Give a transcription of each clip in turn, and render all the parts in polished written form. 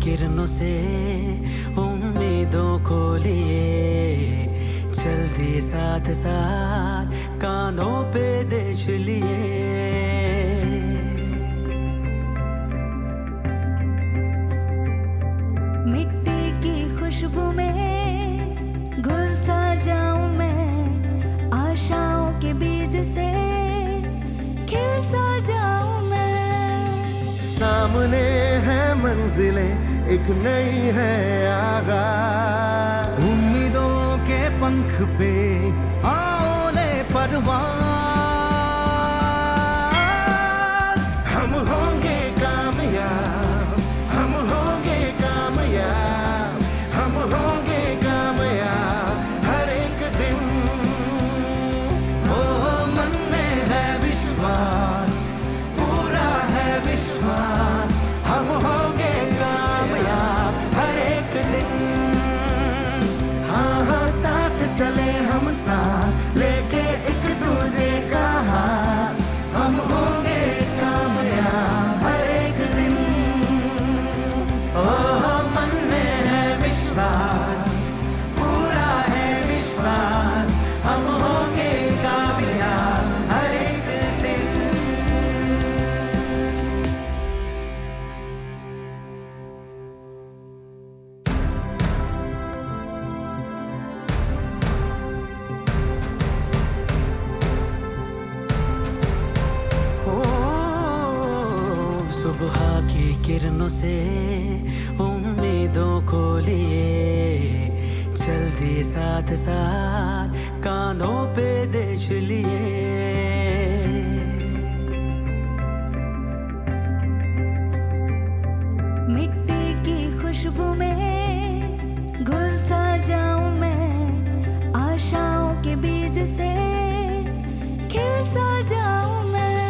किरणों से उम्मीदों को लिए चल दिए साथ साथ कांधों पे देश लिए। मिट्टी की खुशबू में घुल सा जाऊं मैं, आशाओं के बीज से खिल सा जाऊं मैं। सामने है मंजिलें, एक नई है आगाज। उम्मीदों के पंख पे आओ ले परवाज। हम होंगे कामयाब, हम होंगे कामयाब, हम होंगे कामयाब हर एक दिन। ओ मन में है विश्वास, पूरा है विश्वास, हम होंगे कामयाब हर एक दिन। हाँ हाँ साथ चले हम साथ लेके एक दूजे का हाथ। हम होंगे कामयाब हर एक दिन। ओ मन में है विश्वास, पूरा है विश्वास, हम होंगे कामयाब हर एक दिन। ओ सुबह की किरणों से उम्मीदों को लिए चल दिए साथ साथ कांधों पे देश लिए। मिट्टी की खुशबू में घुल सा जाऊं मैं, आशाओं के बीज से खिल सा जाऊं मैं।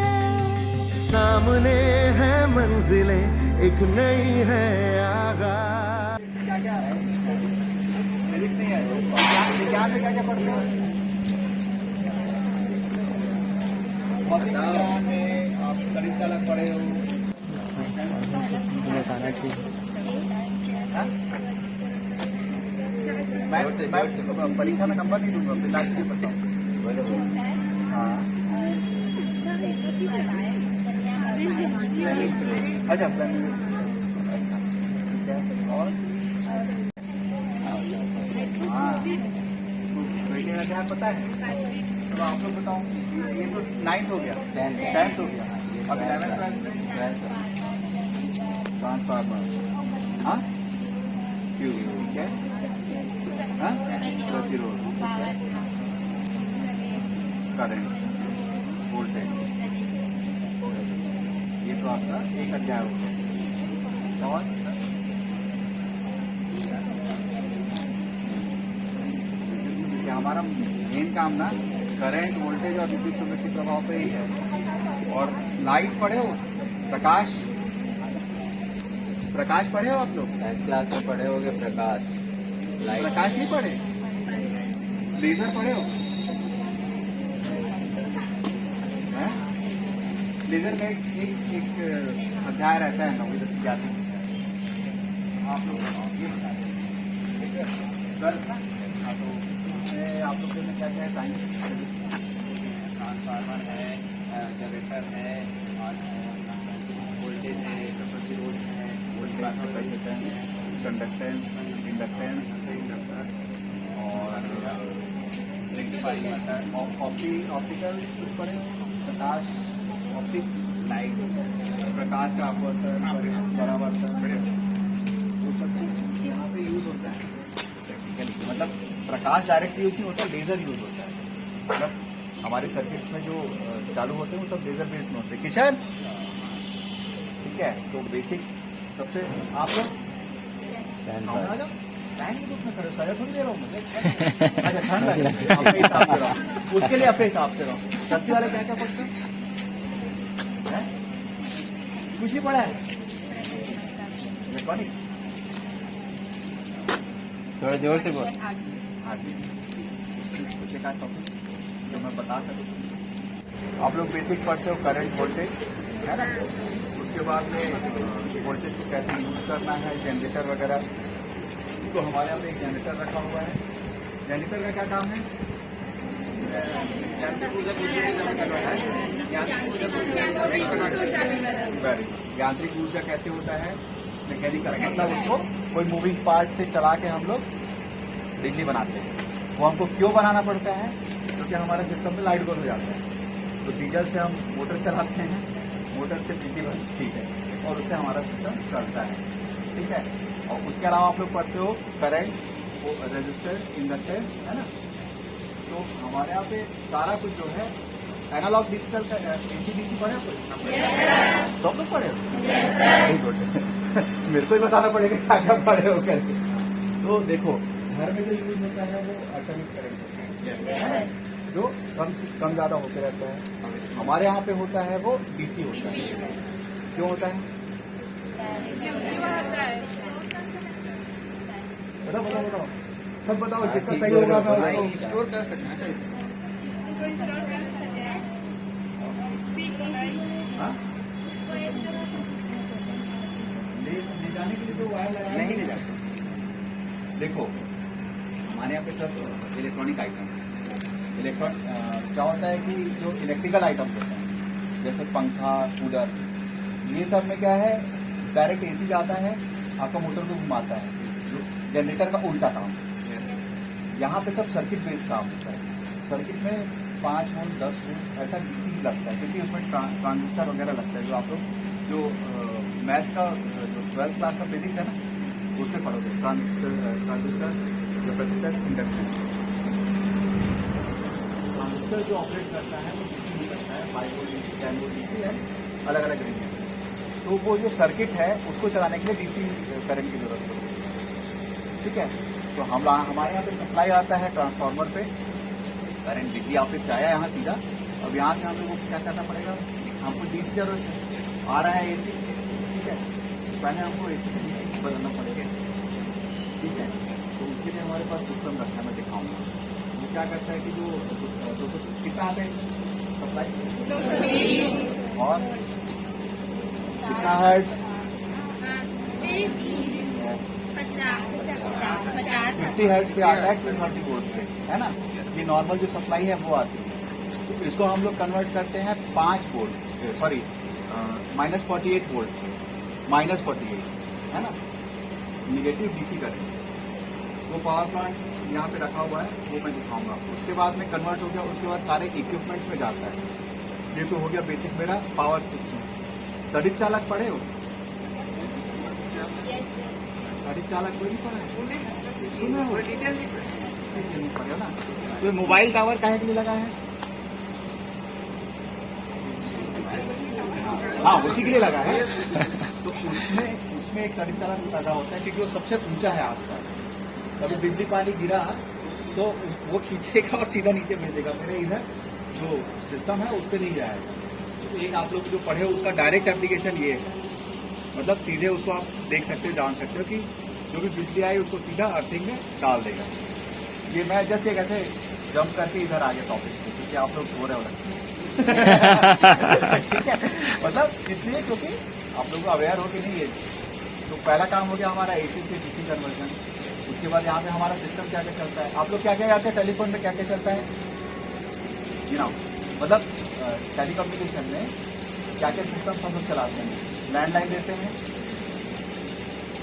सामने है मंजिलें, एक नई है आगाज। मैं परीक्षा में नंबर नहीं दूंगा, लास्ट में बताऊँ। हाँ अच्छा प्लानिंग ठीक है। और हाँ बेटे का क्या पता है, तो आप लोग बताओ। ये तो 9th हो गया, 10th हो गया, अब 11th ट्रांसफार्मर। हाँ क्यों ठीक है। हाँ प्रतिरोध, करंट, वोल्टेज, ये तो आपका एक अध्याय हो गया। और हमारा मेन काम ना करंट, वोल्टेज और विद्युत चुंबकीय प्रभाव पे ही है। और लाइट पढ़े हो, प्रकाश, प्रकाश पढ़े हो आप लोग? 10th क्लास में पढ़े होगे प्रकाश, लाइट। प्रकाश नहीं पढ़े? लेजर पढ़े हो? हैं? लेजर का एक अध्याय रहता है 9वीं 10वीं 11वीं। आप लोग गर्ल्स ना, हाँ तो उसमें आप लोग में क्या क्या है? साइंस, ट्रांसफार्मर है, जनरेटर है, और वोल्टेज है, प्रतिरोध है, कंडक्टेंस, इंडक्टेंस और ऑप्टिकल पढ़े, प्रकाश, ऑप्टिक्स, लाइट, प्रकाश का अपवर्तन, परावर्तन, वो सब चीज यहाँ पे यूज होता है टेक्निकली। मतलब प्रकाश डायरेक्ट यूज नहीं होता, लेजर यूज होता है। मतलब हमारे सर्किट्स में जो चालू होते हैं वो सब लेजर बेस्ड में होते हैं। किशन ठीक है, तो बेसिक सबसे आप लोग आ जाओ। टाइम की बुक में खड़े हो, सजा थोड़ी दे रहा हूँ मुझे। अच्छा ठंड लगे, अपने हिसाब से रहो, उसके लिए अपने हिसाब से रहो। सब्जी वाले क्या क्या पढ़ते हैं? कुछ नहीं पढ़ा है? इलेक्ट्रॉनिक थोड़ा जोर से बोल। कुछ एक टॉपिक जो मैं बता सकूँ। आप लोग बेसिक पढ़ते हो, करंट, वोल्टेज है ना, उसके बाद में वोल्टेज को कैसे यूज करना है, जनरेटर वगैरह। तो हमारे यहाँ पे एक जनरेटर रखा हुआ है। जनरेटर का क्या काम है? यांत्रिक ऊर्जा कैसे होता है? मैकेनिकल, मतलब उसको कोई मूविंग पार्ट से चला के हम लोग बिजली बनाते हैं। वो हमको क्यों बनाना पड़ता है? क्योंकि हमारे सिस्टम में लाइट बंद हो जाता है, तो डीजल से हम मोटर चलाते हैं, मोटर से बिजली बनती है और उससे हमारा सिस्टम चलता है। ठीक है। और उसके अलावा आप लोग पढ़ते हो करंट, वो रेजिस्टेंस, इंडक्टेंस, है ना। तो हमारे यहाँ पे सारा कुछ जो है एनालॉग डिजिटल का एनसीडीसी पढ़े हो? सब लोग पढ़े हो? Very good. मेरे को ही बताना पड़ेगा क्या क्या पढ़े हो करके। तो देखो, घर में जो यूज होता है वो अल्टरनेट करंट होता है, जो कम ज्यादा होते रहता है। हमारे यहाँ पे होता है वो डीसी होता है। क्यों होता है? बताओ बताओ बताओ, सब बताओ, जिसका सही होगा मैं उसको स्टोर कर सकते हैं। हाँ? ले जाने के लिए तो वायर लगाया नहीं ले जा सकते। देखो, हमारे यहाँ पे सब इलेक्ट्रॉनिक आइटम है। क्या होता है कि जो इलेक्ट्रिकल आइटम होते हैं, जैसे पंखा, कूलर, ये सब में क्या है, डायरेक्ट एसी जाता है, आपका मोटर को घुमाता है, जनरेटर का उल्टा काम। यहाँ पे सब सर्किट बेस्ड काम होता है। सर्किट में 5 वोल्ट 10 वोल्ट ऐसा डीसी लगता है, क्योंकि उसमें ट्रांजिस्टर वगैरह लगता है, जो आप लोग जो मैथ्स का जो 12th क्लास का बेसिक्स है ना, उसमें पढ़ोगे। Transistor, capacitor, induction. ट्रांजिस्टर जो ऑपरेट करता है वो डीसी में करता है, 5 वोल्ट डीसी, 10 वोल्ट डीसी है, अलग अलग रेंज है। तो वो जो सर्किट है उसको चलाने के लिए डीसी करंट की जरूरत होती है। ठीक है। तो हमारे यहाँ पे सप्लाई आता है ट्रांसफार्मर पे, करंट बिजली ऑफिस से आया यहाँ सीधा। अब यहाँ से हम लोगों को क्या करना पड़ेगा? हमको डीसी जरूरत है, आ रहा है एसी। ठीक है। पहले हमको एसी से डीसी बदलना पड़ेगा। ठीक है। तो उसके लिए हमारे पास सिस्टम रखा है, मैं दिखाऊंगा। वो क्या करता है कि जो 200 कितना आता है सप्लाई, और कितना हर्ट्ज, 50 हर्ट्ज पे आता है 230 वोल्ट से, है ना। ये नॉर्मल जो सप्लाई है वो आती है। तो इसको हम लोग कन्वर्ट करते हैं 5 वोल्ट, सॉरी -48 वोल्ट, -48, है ना, निगेटिव डीसी करेंगे। वो पावर प्लांट यहाँ पे रखा हुआ है, वो मैं दिखाऊंगा। उसके बाद में कन्वर्ट हो गया, उसके बाद सारे इक्विपमेंट्स में जाता है। ये तो हो गया बेसिक मेरा पावर सिस्टम। तड़ित चालक पढ़े हो? तड़ित चालक कोई नहीं पढ़ा है? सुना हो? डिटेल नहीं पढ़े ना। तो मोबाइल टावर काहे के लिए लगा है? हाँ, उसी के लिए लगा है। तो उसमें एक तड़ित चालक लगा होता है, क्योंकि वो सबसे ऊंचा है आसपास। कभी बिजली पानी गिरा तो वो खींचेगा और सीधा नीचे भेजेगा। मेरे इधर जो सिस्टम है उस पर नहीं जाएगा। तो एक आप लोग जो पढ़े हो उसका डायरेक्ट एप्लीकेशन ये है, मतलब सीधे उसको आप देख सकते हो, जान सकते हो कि जो भी बिजली आई उसको सीधा अर्थिंग में डाल देगा। ये मैं जस्ट एक ऐसे जंप करके इधर आ गया टॉपिक पे, क्योंकि आप लोग सो रहे हो लगता है। ठीक है। मतलब इसलिए क्योंकि आप लोग अवेयर हो कि नहीं ये। तो पहला काम हो गया हमारा एसी से डीसी कन्वर्जन। उसके बाद यहाँ पे हमारा सिस्टम क्या क्या चलता है, आप लोग क्या क्या जानते हैं टेलीफोन में क्या क्या चलता है, यू नो, मतलब टेलीकम्युनिकेशन में क्या क्या सिस्टम हम लोग चलाते हैं। लैंडलाइन देते हैं,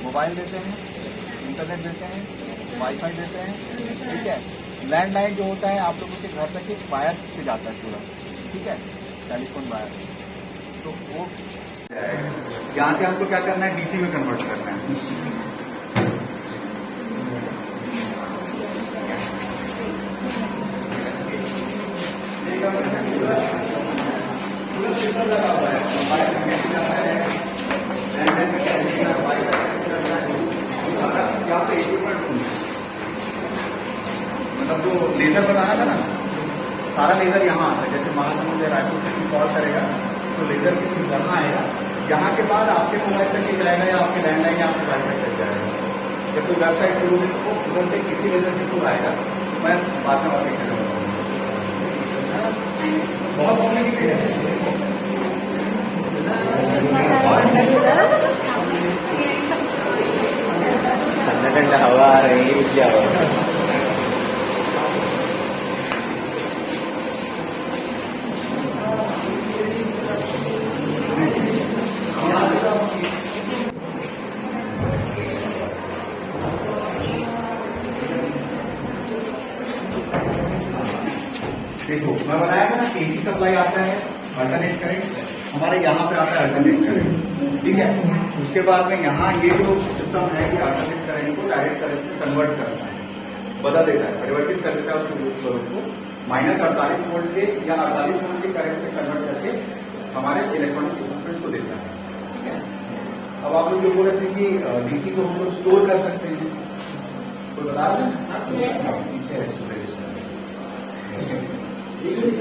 मोबाइल देते हैं, इंटरनेट देते हैं, वाईफाई देते हैं। ठीक है। लैंडलाइन जो होता है आप लोगों के घर तक एक वायर से जाता है पूरा। ठीक है, टेलीफोन वायर। तो वो यहाँ से हमको क्या करना है, डीसी में कन्वर्ट करना है। मतलब जो लेजर बताया था ना, सारा लेजर यहाँ आता है। जैसे महासमुंद या रायपुर से कॉल करेगा तो लेजर यहाँ आएगा। यहाँ के बाद आपके मोबाइल पे चल जाएगा या आपके लैंडलाइन या आपके वाईफाई चल जाएगा। जब कोई वेबसाइट खोलोगे तो वो उधर से किसी लेजर के थ्रू आएगा। मैं बाद में बातें कर रहा हूँ। बहुत कॉम्प्लिकेटेड है। ठंडा हवा आ रही है क्या देखो मैं बताया था ना एसी सप्लाई आता है अल्टरनेट करंट, हमारे यहाँ पे आता है अल्टरनेट करंट, ठीक है। उसके बाद में यहाँ ये जो सिस्टम है कि अल्टरनेट करंट को डायरेक्ट करंट में कन्वर्ट करता है, बदल देता है, परिवर्तित कर देता है उसके स्वरूप को -48 वोल्ट के या 48 वोल्ट के करंट में कन्वर्ट करके हमारे इलेक्ट्रॉनिक इक्विपमेंट्स को देता है, ठीक है। अब आप लोग जो बोल रहे थे कि डीसी को हम लोग स्टोर कर सकते हैं, कोई बता रहा था पीछे है स्टोरेज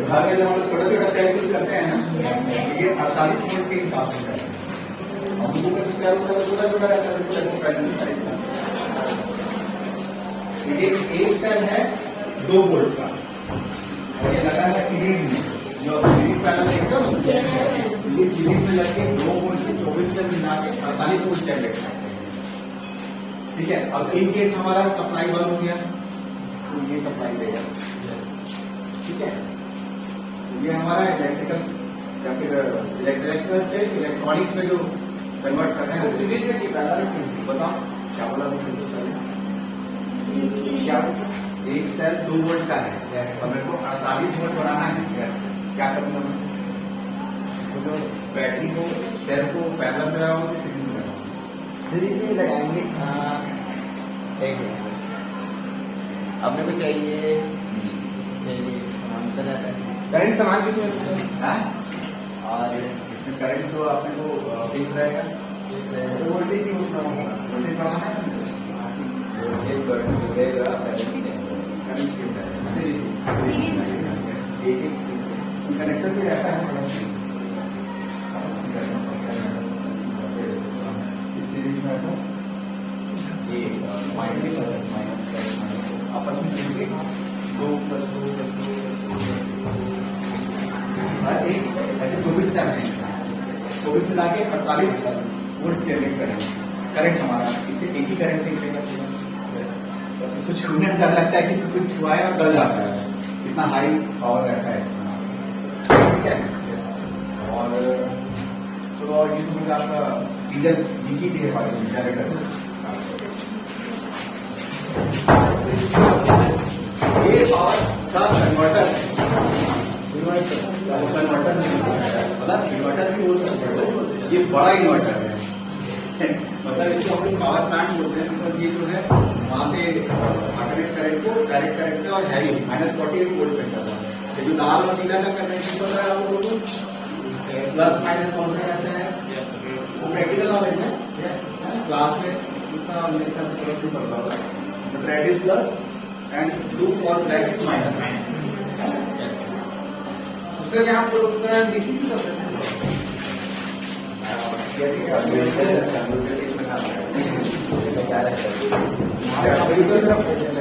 घर में जब हम लोग छोटा छोटा सेल यूज करते हैं ना, ये 48 वोल्ट के हिसाब से करते हैं। हमको छोटा छोटा रहता है, ये एक सेल है 2 वोल्ट का और ये लगा है सीरीज में, जो सीरीज पैनल देखते हो ना, ये सीरीज में लगे 2 वोल्ट के 24 सेल मिला के 48 वोल्ट जनरेट करते हैं, ठीक है। अब इन केस हमारा सप्लाई बंद हो गया तो ये सप्लाई देगा, ठीक है। ये हमारा इलेक्ट्रिकल या फिर इलेक्ट्रिकल से इलेक्ट्रॉनिक्स में जो कन्वर्ट करना है, सीरीज में क्या बताओ क्या बोला क्या, एक सेल 2 वोल्ट का है और मेरे को 48 वोल्ट बनाना है, क्या करूंगा मैं, बैटरी को सेल को पैरेलल में लगाऊंगा कि सीरीज में लगाऊंगा, सीरीज में लगाएंगे। एक अपने को चाहिए करंट समान किसमें और इसमें करंट तो अपने को फिक्स रहेगा, वोल्टेज ही उसका होगा, वोल्टेज बढ़ाना है कनेक्टर भी रहता है इस सीरीज में ऐसा ये आपस में जुड़ के 2 + 2 + 2 एक ऐसे 24 सेल हैं, 24 मिला के 48 वोल्ट जनरेट करेंगे करंट हमारा, इससे एक ही करंट निकलेगा, बस इसको छूने में ज्यादा लगता है कि कुछ छुआए और गल जाता है, कितना हाई पावर रहता है इसमें, ठीक है। और चलो और ये तो आपका डीजल डीजीपी है हमारे जनरेटर, ये पावर का कन्वर्टर मतलब इन्वर्टर भी बोल सकते हो, ये बड़ा इन्वर्टर है मतलब इसको हम लोग पावर प्लांट बोलते हैं, बिकॉज ये जो है वहां से अल्टरनेट करंट को डायरेक्ट करंट पे और हैवी -48 वोल्ट पे करता है। जो लाल और नीला का कन्वेंशन पता है आप लोगों को, प्लस माइनस कौन सा रहता है, वो प्रैक्टिकल नॉलेज है, क्लास में इतना मेरे ख्याल से नहीं पड़ता होगा, but red is plus and blue और ब्लैक इज माइनस। उससे यहाँ पर डीसी भी कर सकते हैं, जैसे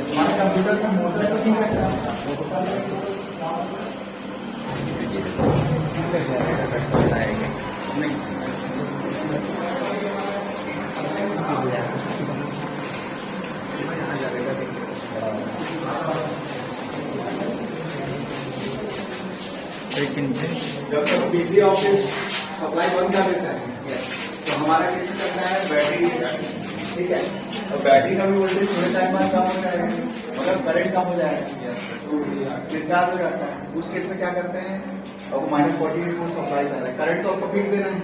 हमारे कंप्यूटर का मोटर तो नहीं रहता, जब तक बिजली ऑफिस सप्लाई बंद कर देता है तो हमारा कैसे चलता है, बैटरी, ठीक है। और बैटरी का भी वोल्टेज थोड़े टाइम बाद कम हो जाएगा, मतलब करंट कम हो जाएगा तो डिस्चार्ज हो जाता है। उस केस में क्या करते हैं, अब -48 वोल्ट सप्लाई चल रहा है, करंट तो आपको फिक्स देना है,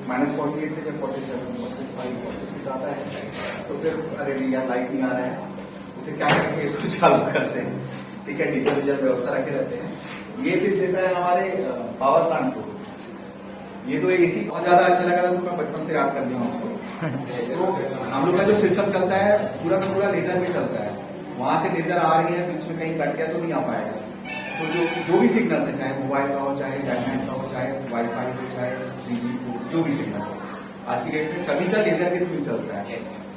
-48 से जब 47 45 46 आता है तो फिर अरे नहीं यार लाइट नहीं आ रहा है, तो फिर क्या करेंगे, इसको चालू करते हैं, ठीक है। डीजल डीजल व्यवस्था रखे रहते हैं, ये फिर देता है हमारे पावर प्लांट को। ये तो एसी बहुत ज्यादा अच्छा लगा था, तो मैं बचपन से याद कर लिया हूँ उसको। तो हम लोग का जो सिस्टम चलता है पूरा का पूरा लेजर में चलता है, वहां से लेजर आ रही है, बीच में कहीं कट गया तो नहीं आ पाएगा। तो जो भी सिग्नल है, चाहे मोबाइल का हो, चाहे लैंडलाइन का हो, चाहे वाईफाई हो, चाहे 3G 4G, जो भी सिग्नल हो, आज की डेट में सभी का लेजर के थ्रू चलता है।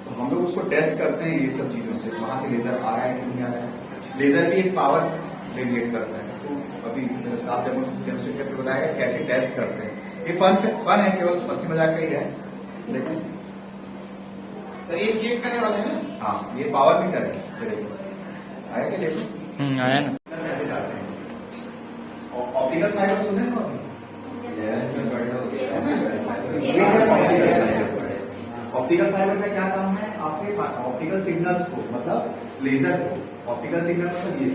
तो हम लोग उसको टेस्ट करते हैं ये सब चीजों से, वहां से लेजर आ रहा है कि नहीं आ रहा है। लेजर भी एक पावर रेडिएट करता है, तो अभी मेरा स्टाफ डेमोन्स्ट्रेटर पे बताएगा कैसे टेस्ट करते हैं। ये फन है, केवल मस्ती मजाक का ही है, लेकिन सर ये चेक करने वाला है ना? हाँ ये पावर मीटर है। ये देखो आया क्या, देखो आया ना। कैसे जाते हैं। ऑप्टिकल फाइबर सुने ना अभी? ऑप्टिकल फाइबर का क्या काम है, आपके ऑप्टिकल सिग्नल्स को, मतलब लेजर को, ऑप्टिकल सिग्नल मतलब ये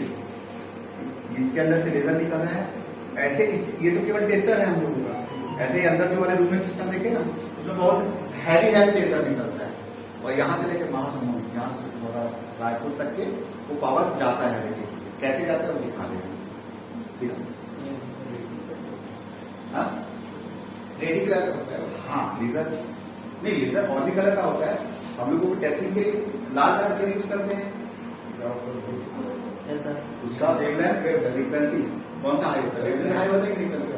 इसके अंदर से लेजर निकल रहा है ऐसे, ये तो केवल टेस्टर है हम लोगों का। ऐसे ही अंदर जो वाले रूम में सिस्टम देखे ना, उसमें बहुत हैवी लेजर निकलता है, और यहाँ से लेके महासमुंद, यहाँ से थोड़ा रायपुर तक के वो पावर जाता है। लेकिन कैसे जाता है वो दिखा देगा, ठीक है? हाँ रेडिकुलर होता है। हाँ लेजर नहीं, लेजर और भी कलर का होता है। हम लोगों को टेस्टिंग के लिए लाल कलर के यूज करते हैं। उसका वेवलेंथ फ्रीक्वेंसी कौन सा हाई होता है? वेवलेंथ हाई होता है कि फ्रीक्वेंसी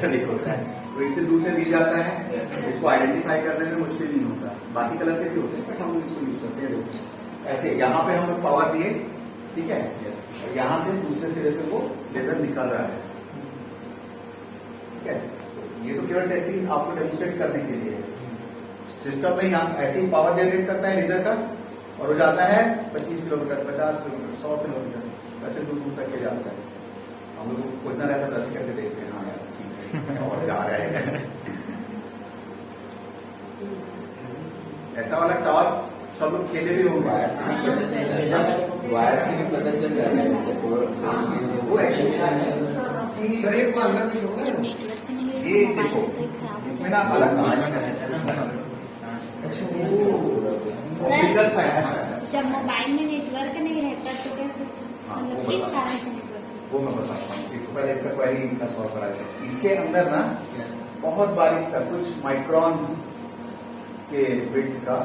अधिक होता है, तो इसलिए दूर से दी जाता है। इसको आइडेंटिफाई करने में मुश्किल नहीं होता। बाकी कलर के भी होते हैं, बट हम लोग इसको यूज करते हैं। देखो ऐसे यहाँ पे हम लोग पावर दिए, ठीक है, यहाँ से दूसरे सिरे पे वो लेजर निकल रहा है, ठीक है। तो ये तो केवल टेस्टिंग आपको डेमोन्स्ट्रेट करने के लिए है। सिस्टम में यहाँ ऐसे ही पावर जनरेट करता है लेजर का, और वो जाता है 25 किलोमीटर, 50 किलोमीटर, 100 किलोमीटर, ऐसे दूर दूर तक के जाता है। हम लोग को खोजना रहता है तो ऐसे करके देखते हैं, हाँ यार ठीक है और जा रहे हैं। ऐसा वाला टॉर्च सब लोग खेले भी होंगे। वायर से भी पता चल जाता है जैसे वो एक्चुअली सर ये अंदर भी होगा ना? ये देखो इसमें ना अलग ऑप्टिकल फाइबर, जब मोबाइल में नेटवर्क नहीं रहता तो कैसे, हाँ, मतलब वो किस बता- कारण से नेटवर्क? वो मैं बताता हूँ। इसको पहले इसका क्वेरी का सॉल्व करा दें। इसके अंदर ना बहुत बारीक सा कुछ माइक्रोन के विड्थ का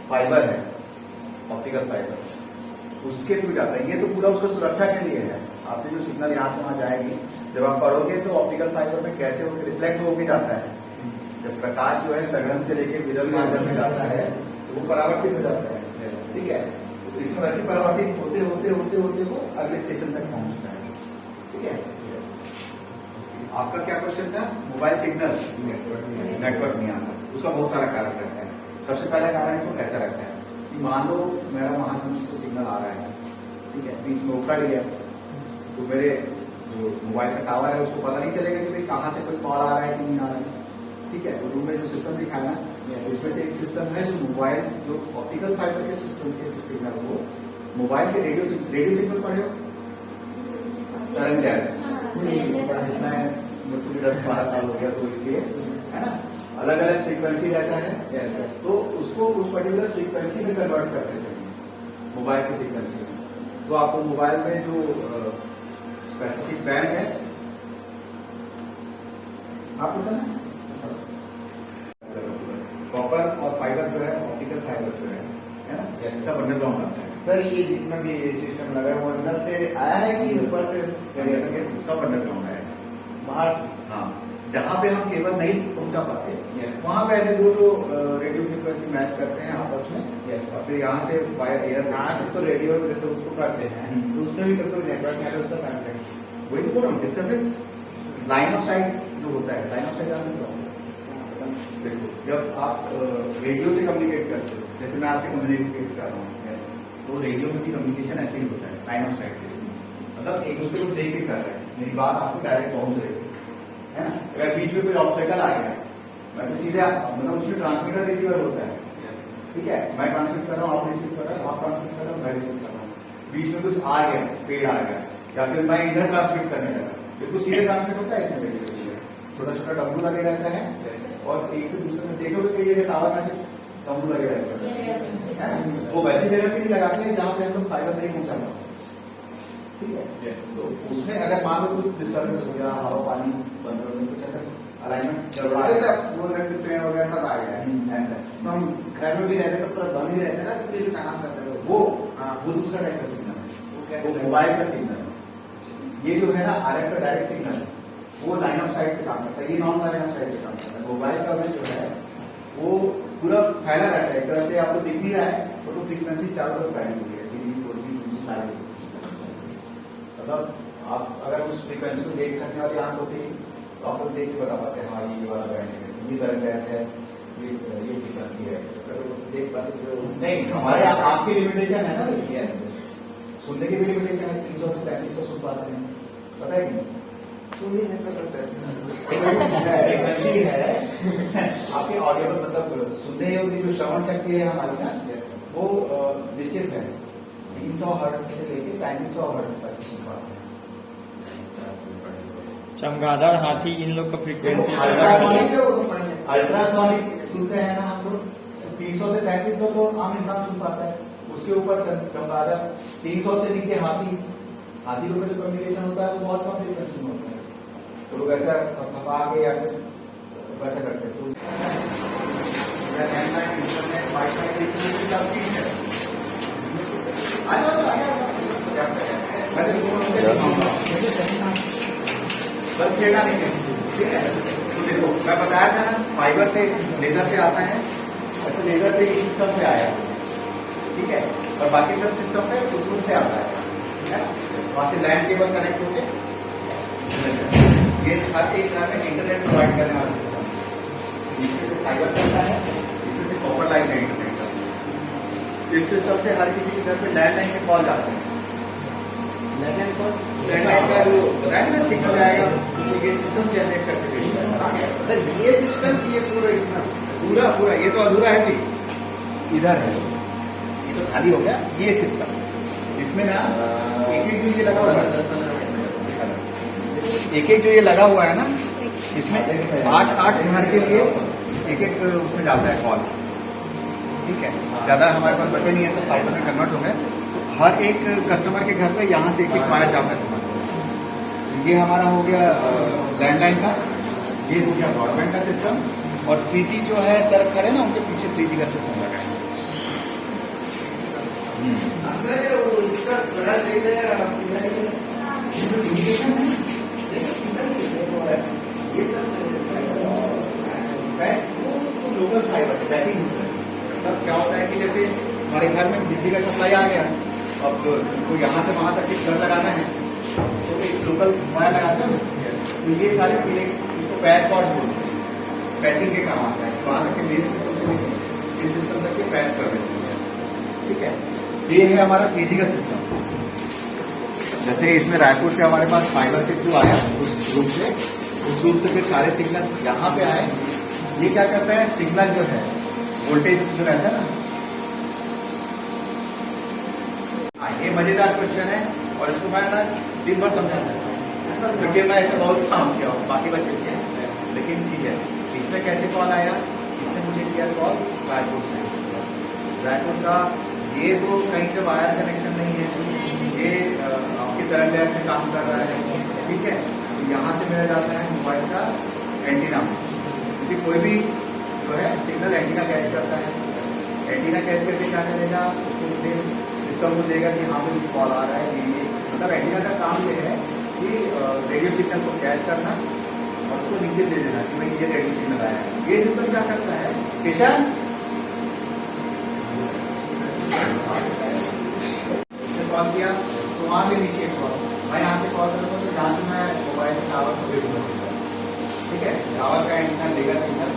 फाइबर है, ऑप्टिकल फाइबर, उसके थ्रू जाता है। ये तो पूरा उसको सुरक्षा के लिए है। आपकी जो सिग्नल यहाँ से वहां जाएगी, जब आप पढ़ोगे तो ऑप्टिकल फाइबर में कैसे होकर रिफ्लेक्ट होके जाता है। जब प्रकाश जो है सघन से लेके विरल के अंदर में जाता है तो वो परावर्तित हो जाता है, ठीक है। तो इसमें वैसे परावर्तित होते होते होते होते वो अगले स्टेशन तक पहुंचता है, ठीक है। आपका क्या क्वेश्चन था? मोबाइल सिग्नल नेटवर्क नहीं आता, उसका बहुत सारा कारण रहता है। सबसे पहला कारण तो ऐसा रहता है कि मान लो मेरा महासमुंद से सिग्नल आ रहा है, ठीक है, बीच में उखड़ गया, तो मेरे जो मोबाइल का टावर है उसको पता नहीं चलेगा कि भाई कहाँ से कोई कॉल आ रहा है कि नहीं आ रहा है, ठीक है। तो रूम में जो सिस्टम दिखाया ना, उसमें से एक सिस्टम है जो मोबाइल, जो ऑप्टिकल फाइबर के सिस्टम के सिग्नल को मोबाइल के रेडियो सिग्नल पढ़े हो, तरंग दैर्ध्य, मैं 10-12 साल हो गया तो इसलिए है ना, अलग अलग फ्रीक्वेंसी रहता है, तो उसको उस पर्टिकुलर फ्रीक्वेंसी में कन्वर्ट कर देते हैं मोबाइल की फ्रीक्वेंसी में। तो आपको मोबाइल में जो स्पेसिफिक बैंड है, आप सुना, कॉपर और फाइबर जो है, ऑप्टिकल फाइबर जो है ना, सब अंडरग्राउंड आता है। सर ये जितना भी सिस्टम लगा है वो अंदर से आया है कि ऊपर से रेडिएशन के सब अंडरग्राउंड है बाहर से? हाँ, जहाँ पे हम केबल नहीं पहुंचा पाते वहाँ पे ऐसे दो रेडियो फ्रीक्वेंसी मैच करते हैं आपस में, और फिर यहाँ से वायर एयर, यहाँ से तो रेडियो जैसे उसको करते हैं तो उसमें भी कभी नेटवर्क में उसका कनेक्ट, वही तो बोल रहा हूँ, डिस्टर्बेंस लाइन ऑफ साइट जो होता है, लाइन ऑफ साइट आपने क्या होता है? देखो जब आप रेडियो से कम्युनिकेट करते हो, जैसे मैं आपसे कम्युनिकेट कर रहा हूँ, तो रेडियो में भी कम्युनिकेशन ऐसे ही होता है, लाइन ऑफ साइट, मतलब एक दूसरे को देख के कर रहे हैं, मेरी बात आपको डायरेक्ट पहुंच रही है ना। अगर बीच में कोई ऑब्स्टेकल आ गया, मैं तो सीधे मतलब उसमें ट्रांसमीटर रिसीवर होता है, ठीक है, मैं ट्रांसमिट कर रहा हूँ, आप रिसीव कर रहे हो, आप ट्रांसमिट कर रहे हो, मैं रिसीव कर रहा हूँ, बीच में कुछ आ गया, पेड़ आ गया, या फिर मैं इधर ट्रांसमिट करने लगा, बिल्कुल सीधे ट्रांसमिट होता है, इसमें रेडियो छोटा छोटा डब्बू लगे रहता है, और एक से दूसरे में देखोगे कई जगह टावर में से डब्बू लगे रहते हैं, वो वैसी जगह पे लगा के जहाँ पे हम लोग फाइबर नहीं पहुंचा पाते, ठीक है। तो उसमें अगर मान लो कुछ डिस्टर्बेंस हो गया, हवा पानी बंद हो गया, कुछ ऐसा अलाइनमेंट वो पेड़ वगैरह सब आ गया है ऐसा, तो हम घर में भी रहते तो पूरा बंद ही रहते ना, तो फिर कहाँ से आता है वो दूसरा टाइप का सिग्नल है, वो मोबाइल का सिग्नल है। ये जो है ना RF का डायरेक्ट सिग्नल है, वो लाइन ऑफ साइट पे काम करता है, ये नॉन लाइन ऑफ साइट पे काम करता है। मोबाइल का जो है वो पूरा फैला रहता है, एक तरह से आपको दिख नहीं रहा है, वो तो फ्रीक्वेंसी चारों तरफ फैली हुई है, 3G 4G 2G सारी, मतलब आप अगर उस फ्रीक्वेंसी को देख सकने वाली आंख होती तो आप लोग देख के बता पाते हैं हाँ ये वाला बैंड है, ये तरंग है, ये फ्रीक्वेंसी है। सर वो देख पाते तो नहीं, हमारे आंख की लिमिटेशन है ना। यस, सुनने की भी लिमिटेशन है, 300 से 3500 सुन पाते हैं, पता है कि नहीं? सुनिए ऐसा प्रोसेस फ्रीक्वेंसी है आपके ऑडियो में, मतलब सुनने योग्य जो श्रवण शक्ति है हमारी ना, वो निश्चित है। 300 हर्ट्ज से लेके 3500 हर्ट्ज तक सुन पाते हैं। चमगादड़, हाथी, इन लोग का फ्रीक्वेंसी अल्ट्रासोनिक सुनते हैं ना हम लोग, 300 से 3500 तो आम इंसान सुन पाता है। उसके ऊपर चमगादड़, 300 से नीचे हाथी लोग का जो कम्युनिकेशन होता है वो बहुत कम फ्रीक्वेंसी में होता है। तो लोग ऐसा थपा के या फिर वैसा करते हैं। तो इंटरनेट, वाईफाई सब चीज है। बस छेड़ा नहीं है, ठीक है। तो देखो मैं बताया था ना, फाइबर से लेजर से आता है, ऐसे लेजर से इस सिस्टम से आया, ठीक है। और बाकी सब सिस्टम पे फुसफुस से आता है, ठीक है। वहां से लैंड केबल कनेक्ट होके ये हर एक घर में इंटरनेट प्रोवाइड करने वाला सिस्टम, इसमें से फाइबर चलता है, इसमें से कॉपर लाइन का इंटरनेट चलता है। इस सिस्टम से हर किसी के घर पे लैंडलाइन के कॉल जाते हैं। लैंडलाइन का जो बताया ना सिग्नल आएगा, तो ये सिस्टम जनरेट करके देगा। सर ये सिस्टम ये पूरा इतना पूरा ये तो अधूरा है जी, इधर है, ये तो खाली हो गया। ये सिस्टम इसमें ना एक जो ये लगा हुआ है, एक जो ये लगा हुआ है ना, इसमें 8 घर के लिए एक उसमें जाता है कॉल, ठीक है। ज्यादा हमारे पास बचे नहीं है, सब फाइबर में कन्वर्ट हो गए। तो हर एक कस्टमर के घर पे यहाँ से एक वायर जाता है समझ। ये हमारा हो गया लैंडलाइन का, ये हो गया ब्रॉडबैंड का सिस्टम, और 3G जो है सर खड़े ना उनके पीछे 3G का सिस्टम लगा है। इसका बड़ा सही है ये सब लोकल फाइबर पैचिंग होता है। मतलब क्या होता है कि जैसे हमारे घर में बिजली का सप्लाई आ गया, अब को यहाँ से वहाँ तक घर लगाना है तो एक लोकल वायर लगाते हैं। तो ये सारे इसको पैच कॉर्ड बोलते हैं, पैचिंग के काम आता है। वहाँ तक के मेन सिस्टम से लेकर इस सिस्टम तक के पैच कर देते हैं, ठीक है। ये है हमारा 3G का सिस्टम। जैसे इसमें रायपुर से हमारे पास फाइबर के थ्रू आया उस रूप से फिर सारे सिग्नल यहाँ पे आए। ये क्या करता है, सिग्नल जो है वोल्टेज जो रहता है ना, ये मजेदार क्वेश्चन है और इसको मैं ना दिन भर समझा सकता हूँ, क्योंकि मैं ऐसे बहुत काम किया हूँ, बाकी बच्चे किए, लेकिन ठीक है। इसमें कैसे कॉल आया, इसने मुझे किया कॉल रायपुर से। रायपुर का ये तो कहीं से वायर कनेक्शन नहीं है, ये आपकी तरंग लहर में काम कर रहा है, ठीक है। तो यहाँ से मेरा जाता है मोबाइल का एंटीना, क्योंकि कोई भी जो है सिग्नल एंटीना कैच करता है। एंटीना कैच करके क्या करेगा, उसको सिस्टम को देगा कि हाँ मुझे कॉल आ रहा है। ये मतलब एंटीना का काम ये है कि रेडियो सिग्नल को कैच करना और उसको नीचे दे देना कि भाई ये रेडियो सिग्नल आया है। ये सिस्टम क्या करता है, किशन उसने कॉल किया तो वहाँ से नीचे कॉल, मैं यहाँ से कॉल करूँगा तो यहाँ से मैं मोबाइल टावर को भेजूंगा, ठीक है। टावर का एंटीना देगा सिग्नल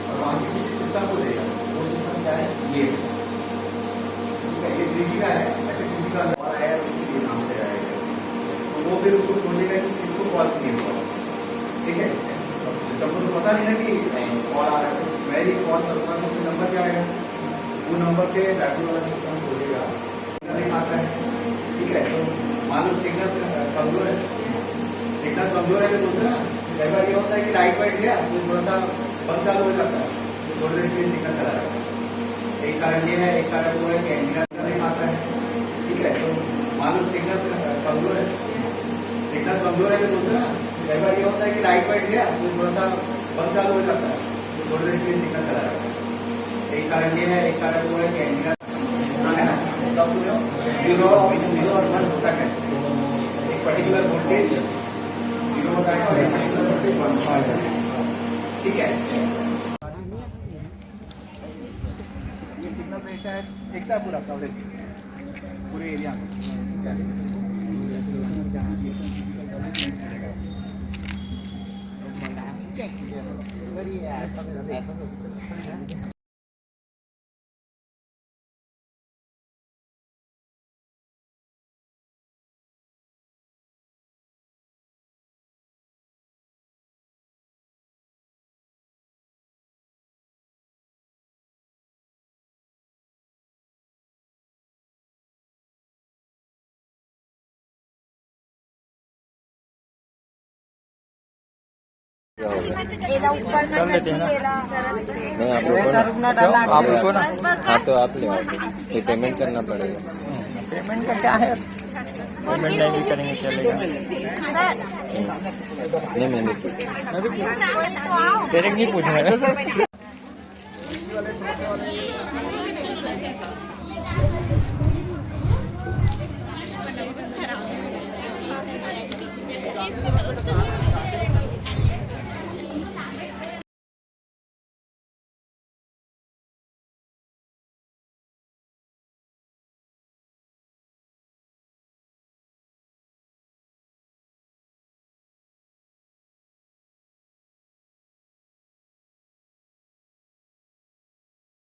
और वहाँ से किसी सिस्टम को देगा। वो सिस्टम क्या है, ये 3G का है, ऐसे 3G का कॉल आया तो ये नाम से आएगा, तो वो फिर उसको खोजेगा कि किसको कॉल किए कॉल, ठीक है। सिस्टम को तो पता नहीं ना कि कॉल आ रहा है, तो मैं ये कॉल करूँगा तो उसका नंबर क्या आएगा, वो नंबर से रायपुर वाला सिस्टम खोजेगा, सिग्नल आता है, ठीक है। तो मान लो सिग्नल कमजोर है, जो बोलते हैं ना, कई बार ये होता है कि लाइट वाइट गया तो थोड़ा सा बंद चालू हो जाता है, तो थोड़ी देर के लिए सिग्नल चला जाता है। एक कारण ये है, एक कारण वो है कि एंटीना नहीं आता है, ठीक है। तो मान लो सिग्नल कमजोर है, जो बोलते हैं ना, कई बार ये होता है कि लाइट वाइट गया तो थोड़ा सा बंद चालू हो जाता है, तो थोड़ी देर के लिए सिग्नल चला जाता है। एक कारण ये है, एक कारण वो है कि एंटीना है ना, सब सुनो, 0 और 1 होता कैसे, एक पर्टिकुलर वोल्टेज 0 होता है और एक पर्टिकुलर वोल्टेज 1 होता है, ठीक है। ये सिग्नल देखता है पूरा कवरेज पूरे एरिया में, कर लेते हैं ना। नहीं आप लोगों को आप रुको ना। हाँ तो आप ले आओ, ये पेमेंट करना पड़ेगा। पेमेंट का क्या है? पेमेंट नहीं भी करेंगे चलेगा। नहीं मैंने डायरेक्ट नहीं पूछ रहे। तो